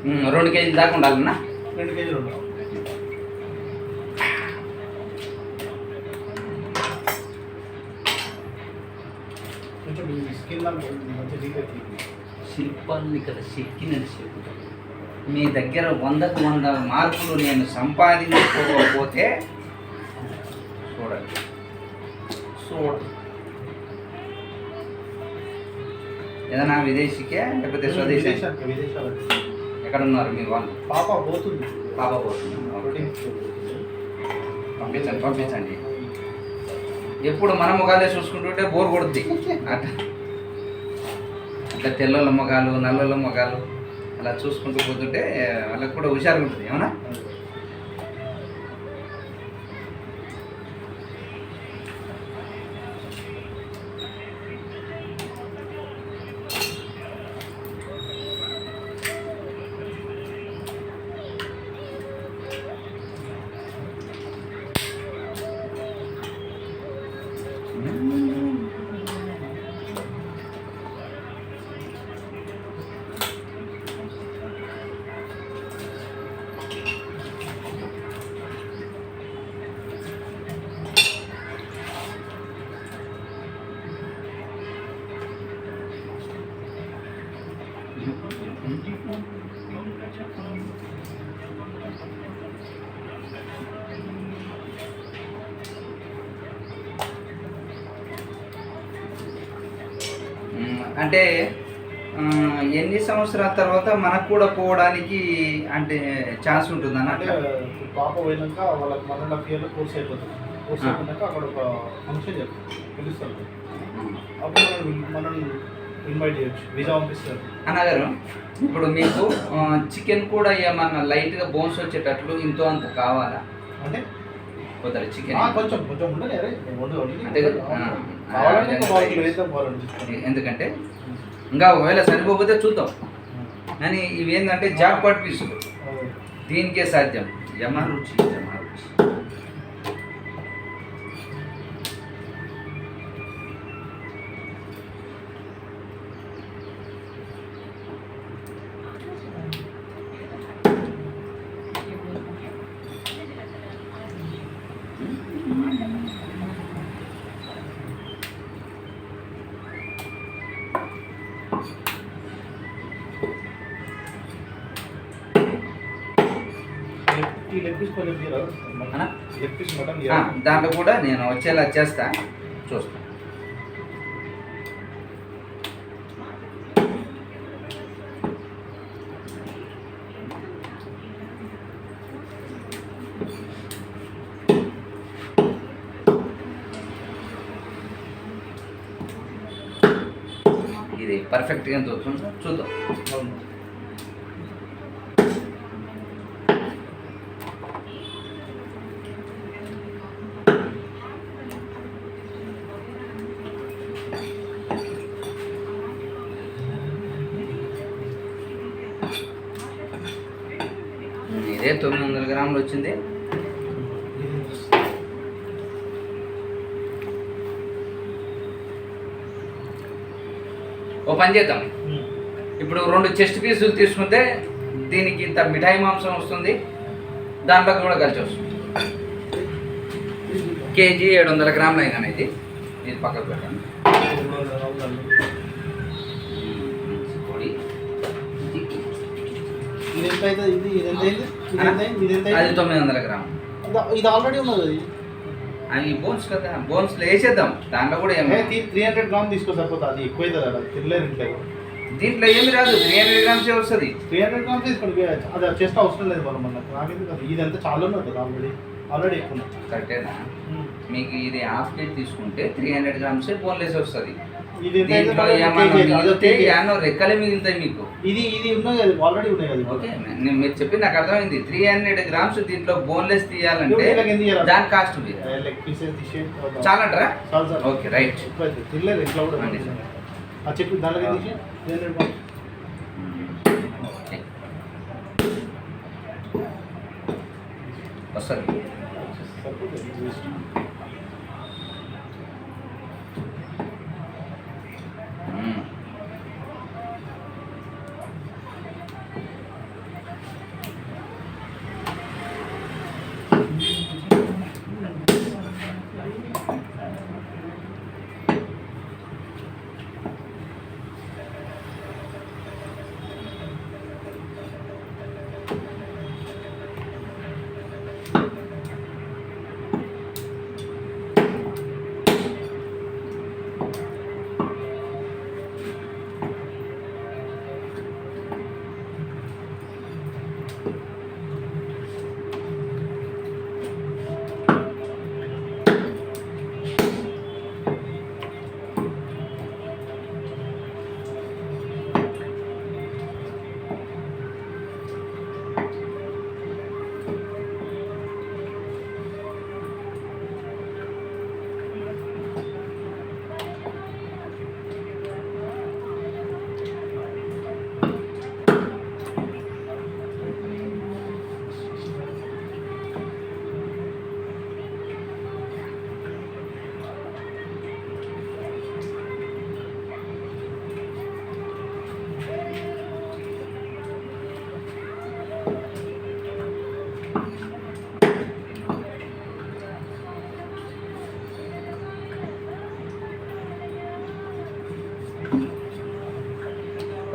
2 కేజీలు దాకా ఉండాలన్నా. 2 కేజీలు ఉండాలి. శిల్పాన్ని కదా చెక్కినది చెప్పు. మీ దగ్గర 100కు 100 మార్కులు నేను సంపాదించుకోకపోతే చూడండి. ఏదైనా విదేశీకే లేకపోతే స్వదేశీ? ఎక్కడ ఉన్నారు మీ వాళ్ళు? పాప పోతుంది. పంపించండి. ఎప్పుడు మన ముఖాలే చూసుకుంటుంటే బోర్ కొడుద్ది. అట్లా తెల్లల మొగాలు, నల్లల మొగాలు అలా చూసుకుంటూ పోతుంటే వాళ్ళకి కూడా హుషారుగా ఉంటుంది. ఏమన్నా అంటే ఎన్ని సంవత్సరాల తర్వాత మనకు కూడా పోవడానికి అంటే ఛాన్స్ ఉంటుందని? అంటే పాప పోయినాక వాళ్ళకి 1.5 year కోర్స్ అయిపోతుంది. కోర్స్ అయిపోయినాక అక్కడ ఒక ఫంక్షన్ పిలుస్తారు. అప్పుడు మనం ఇన్వైట్ చేయొచ్చు, వీసా పంపిస్తారు. అన్నగారు, ఇప్పుడు మీకు చికెన్ కూడా ఏమన్నా లైట్గా బోన్స్ వచ్చేటట్లు ఇంతో అంత కావాలా? అంటే పోతారు చికెన్ కొంచెం ఉండదు. ఎందుకంటే ఇంకా ఒకవేళ సరిపోతే చూద్దాం. కానీ ఇవి ఏంటంటే జాక్పాట్ పీసులు, దీనికే సాధ్యం. యమరుచి. దాంట్లో కూడా నేను వచ్చేలా చేస్తా, చూస్తా. ఇది పర్ఫెక్ట్గా ఎంత వస్తుందో చూద్దాం. ఇదే 900 గ్రాములు వచ్చింది. ఓ పని చేద్దాం, ఇప్పుడు 2 చెస్ట్ పీసులు తీసుకుంటే దీనికి ఇంత మిఠాయి మాంసం వస్తుంది, దాంట్లో కూడా కలిసి వస్తుంది. కేజీ 700 గ్రాములు అయినా ఇది పక్కకు పెట్టండి. అది 900 గ్రాములు. ఇది ఆల్రెడీ ఉన్నది. అవి బోన్స్ కదా, బోన్స్ వేసేద్దాం. దాంట్లో కూడా 300 గ్రామ్ తీసుకో సరిపోతుంది. అది ఎక్కువ అవుతుంది, తినలేదు ఇంట్లో. దీంట్లో ఏమి రాదు, 300 గ్రామ్సే వస్తుంది. 300 గ్రామ్స్ తీసుకోండి, అది చేస్తే అవసరం లేదు మనం. నాకైతే కదా ఇదంతా చాలా ఉన్నది, ఆల్రెడీ ఎక్కువ. కరెక్టేనా? మీకు ఇది హాఫ్ కేజీ తీసుకుంటే 300 గ్రామ్సే బోన్లెస్ వస్తుంది. రెక్కలే మిగులుతాయి మీకు. ఇది ఉన్నాయి, ఆల్రెడీ ఉన్నాయి కదా. ఓకే, మీరు చెప్పి నాకు అర్థమైంది. 300 గ్రామ్స్ దీంట్లో బోన్లెస్ తీయాలంటే దాని కాస్ట్ ఉంది. చాలా అంటారా? Okay, right. చెప్పి దాంట్లో వస్తుంది.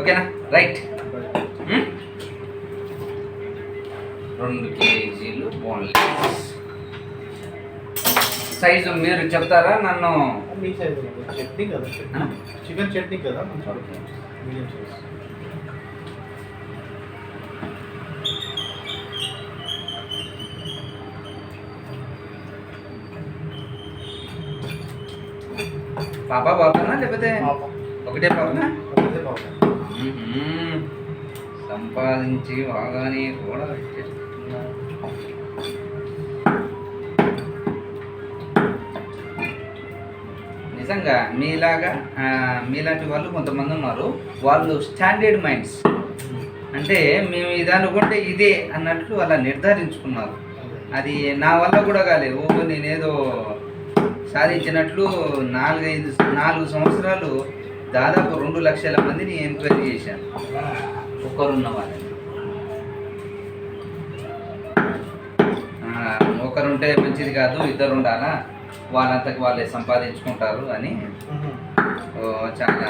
ఓకేనా రైట్. 2 కేజీలు బోన్లెస్. సైజు మీరు చెప్తారా నన్ను? మీ సైజ్ చట్నీ కదా, చికెన్ చట్నీ కదా, మీడియం సైజ్. పాప బాగున్నా లేకపోతే ఒకటే పాపనా? ఒకటే పాప. సంపాదించి బాగానే కూడా నిజంగా మీలాంటి వాళ్ళు కొంతమంది ఉన్నారు. వాళ్ళు స్టాండర్డ్ మైండ్స్, అంటే మేము ఇది అనుకుంటే ఇదే అన్నట్లు అలా నిర్ధారించుకున్నారు. అది నా వల్ల కూడా కాలేదు. నేనేదో సాధించినట్లు 4 సంవత్సరాలు దాదాపు 2 లక్షల మందిని ఎంక్వైరీ చేశాను. ఒకరున్న వాళ్ళని ఒకరుంటే మంచిది కాదు, 2 ఉండాలా, వాళ్ళంతకు వాళ్ళే సంపాదించుకుంటారు అని చాలా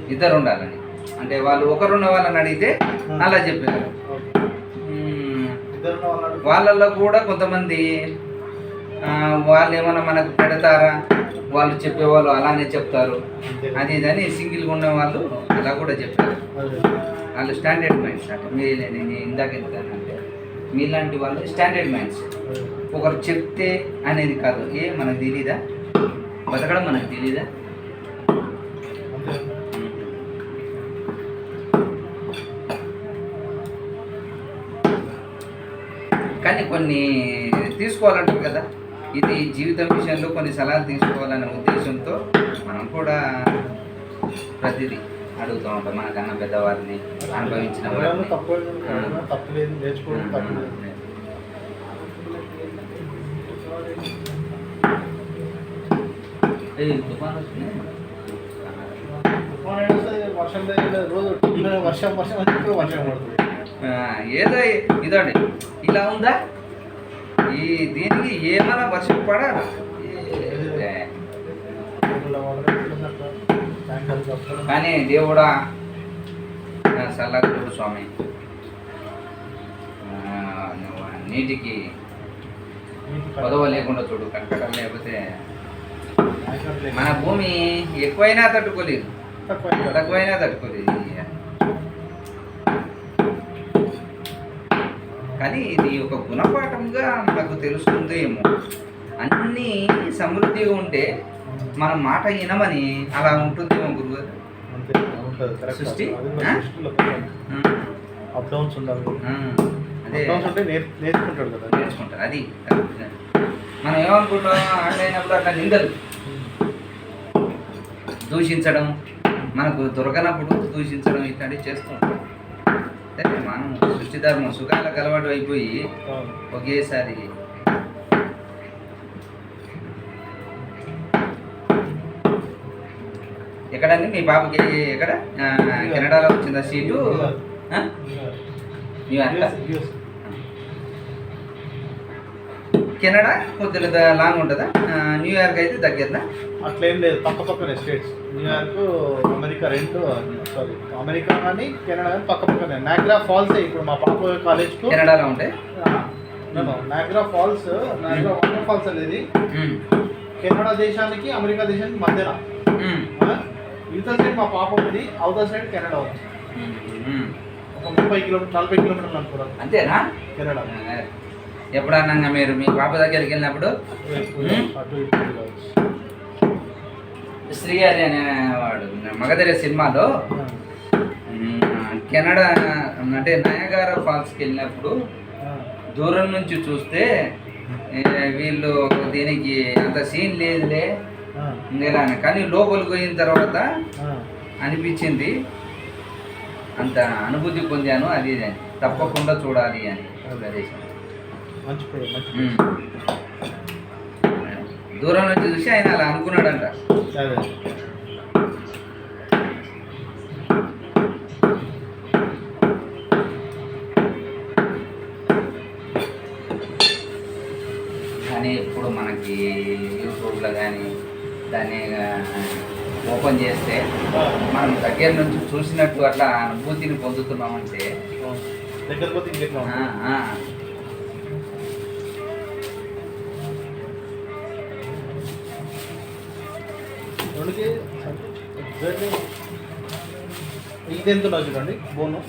2 ఉండాలని అంటే వాళ్ళు ఒకరున్న వాళ్ళని అడిగితే అలా చెప్పారు. వాళ్ళల్లో కూడా కొంతమంది వాళ్ళు ఏమైనా మనకు పెడతారా, వాళ్ళు చెప్పేవాళ్ళు అలానే చెప్తారు, అది ఇదని సింగిల్గా ఉన్న వాళ్ళు అలా కూడా చెప్పారు. వాళ్ళు స్టాండర్డ్ మైండ్స్ అంటే నేను ఇందాక ఎందుకంటే మీలాంటి వాళ్ళు స్టాండర్డ్ మైండ్స్. ఒకరు చెప్తే అనేది కాదు, మనకు తెలీదా, బతకడం మనకు తెలీదా? కానీ కొన్ని తీసుకోవాలంటారు కదా, ఇది జీవితం విషయంలో కొన్ని సలహాలు తీసుకోవాలనే ఉద్దేశంతో మనం కూడా ప్రతిదీ అడుగుతూ ఉంటాం మనకన్నా పెద్దవారిని, అనుభవించిన వారిని. ఏదో ఇదండి ఇలా ఉందా, దీనికి ఏమైనా వర్షం పడాలి. కానీ దేవుడా సల్లగుడు స్వామి, నీటికి పదవ లేకుండా చూడు, కట్టడం లేకపోతే మన భూమి ఎక్కువైనా తట్టుకోలేదు, తక్కువైనా తట్టుకోలేదు. కానీ ఇది ఒక గుణపాఠంగా మనకు తెలుస్తుందేమో. అన్నీ సమృద్ధిగా ఉంటే మన మాట వినమని అలా ఉంటుందేమో గురుగారు. సృష్టి అదే నేర్చుకుంటాడు కదా, నేర్చుకుంటారు. అది మనం ఏమనుకుంటాం, అట్లయినప్పుడు అట్లా నిందలు దూషించడం, మనకు దొరకనప్పుడు దూషించడం ఇట్లాంటివి చేస్తూ ఉంటాం. మనం సృష్టి ధర్మం సుఖాలకు అలవాటు అయిపోయి ఒకేసారి ఎక్కడండి మీ పాపకి ఎక్కడ కెనడాలో వచ్చిందా సీటు? కెనడా కొద్దిగా లాంగ్ ఉంటుందా? న్యూయార్క్ అయితే దగ్గరదా? అట్లేం లేదు, పక్క పక్కనే స్టేట్స్. న్యూయార్క్ అమెరికా అమెరికా కానీ కెనడా కానీ పక్క పక్కనే. నాగ్రా ఫాల్స్ ఇప్పుడు మా పాప కాలేజ్ కెనడాలో ఉంటాయి. నాగ్రా ఫాల్స్, నాగ్రా వాటర్ ఫాల్స్ అనేది కెనడా దేశానికి అమెరికా దేశానికి మధ్యన. యువతల సైడ్ మా పాప ఉంది, అవతల సైడ్ కెనడా ఉంది. ఒక 30 కిలోమీటర్ 40 కిలోమీటర్లు అనుకోరా. అంతేనా? కెనడా ఎప్పుడన్నా మీరు మీ పాప దగ్గరికి వెళ్ళినప్పుడు అటు ఇటు కావచ్చు. శ్రీహరి అనేవాడు మగధీర సినిమాలో కెనడా అంటే నయాగారా ఫాల్స్కి వెళ్ళినప్పుడు దూరం నుంచి చూస్తే వీళ్ళు దీనికి అంత సీన్ లేదులే ఇలా కానీ లోపలికి పోయిన తర్వాత అనిపించింది, అంత అనుభూతి పొందాను, అది తప్పకుండా చూడాలి అని ప్రదేశం. దూరం నుంచి చూసి ఆయన అలా అనుకున్నాడంట. కానీ ఇప్పుడు మనకి యూట్యూబ్లో కానీ దాన్ని ఓపెన్ చేస్తే మనం దగ్గర నుంచి చూసినట్టు అట్లా అనుభూతిని పొందుతున్నామంటే ఇది ఎంత చూడండి బోను.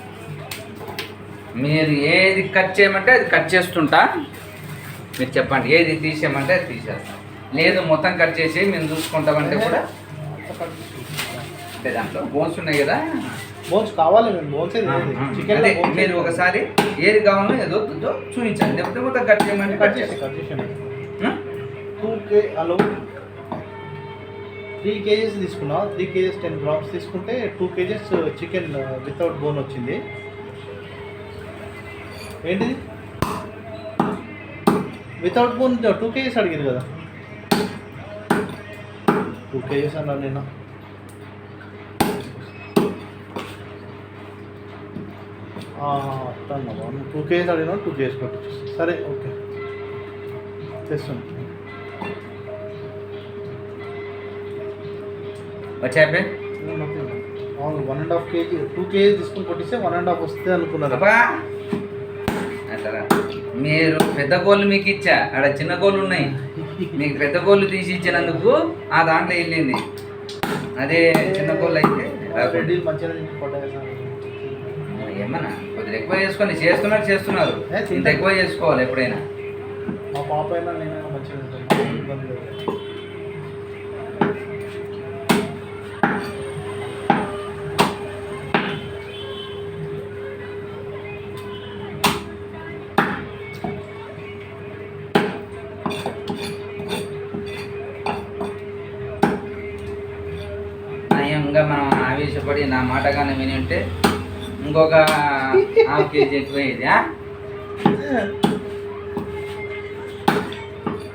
మీరు ఏది కట్ చేయమంటే అది కట్ చేస్తుంటా, మీరు చెప్పండి ఏది తీసేయమంటే అది తీసేస్తాం, లేదు మొత్తం కట్ చేసి మేము చూసుకుంటామంటే కూడా. అంటే దాంట్లో బోన్స్ ఉన్నాయి కదా, బోన్స్ కావాలి బోన్స్ చికెన్. మీరు ఒకసారి ఏది కావాలో ఏదో చూపించండి, లేకపోతే మొత్తం కట్ చేయమంటే కట్ చేసి 3 kgs తీసుకున్నా. 3 kgs 10 grams తీసుకుంటే 2 kgs చికెన్ వితౌట్ బోన్ వచ్చింది. ఏంటిది వితౌట్ బోన్ 2 kgs అడిగింది కదా. 2 kgs అన్నా నేను. అట్టన్నా 2 kgs అడిగినా 2 kgs కొట్టి. సరే ఓకే తెస్తాను. వచ్చాయి అవును 1.5 kg 2 kgs తీసుకుని కొట్టిస్తే 1.5 వస్తుంది అనుకున్నారు. అంటారా? మీరు పెద్ద కోళ్ళు మీకు ఇచ్చా, ఆడ చిన్న కోళ్ళు ఉన్నాయి, మీకు పెద్ద కోళ్ళు తీసి ఇచ్చినందుకు ఆ దాంట్లో వెళ్ళింది. అదే చిన్న కోళ్ళు అయితే ఏమన్నా కొద్దిగా ఎక్కువ చేసుకొని చేస్తున్నారు. ఇంత ఎక్కువ చేసుకోవాలి ఎప్పుడైనా. మా పాప అయినా నేనైనా మంచిగా ఇబ్బంది లేదు. ఇంకా మనం ఆవేశపడి నా మాటగానే విని ఉంటే ఇంకొక ½ kg ఎక్కువయ్యేది.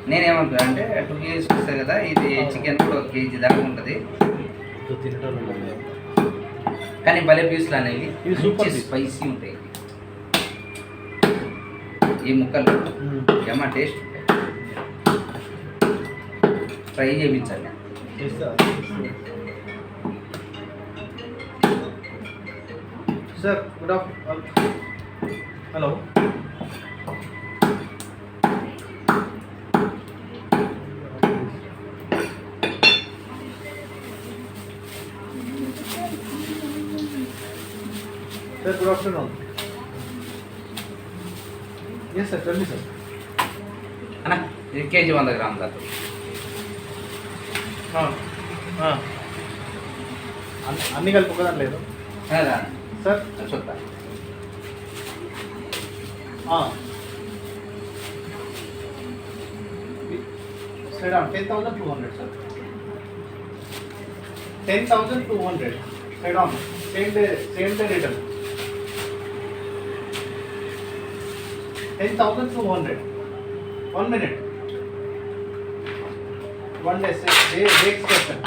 నేనేమంటున్నా అంటే 2 kgs వస్తాయి కదా, ఇది చికెన్ కూడా 1 kg దాకా ఉంటుంది. కానీ భలే పీసులు అనేవి సూపర్ స్పైసీ ఉంటాయి. ఈ ముక్కలు ఏమన్నా టేస్ట్ ఉంటాయి. ఫ్రై చేయించాలి. Sir good afternoon. Hello sir good afternoon. Yes sir రండి సార్. అన్నా ఇది కేజీ 100 గ్రాములు దాకా. అన్నీ కలిపి ఒకదాని లేదు సార్. చూద్దా సరే 10,200 sir. 10,200 side on same day return. 10,200 1 minute 1 day breaks question.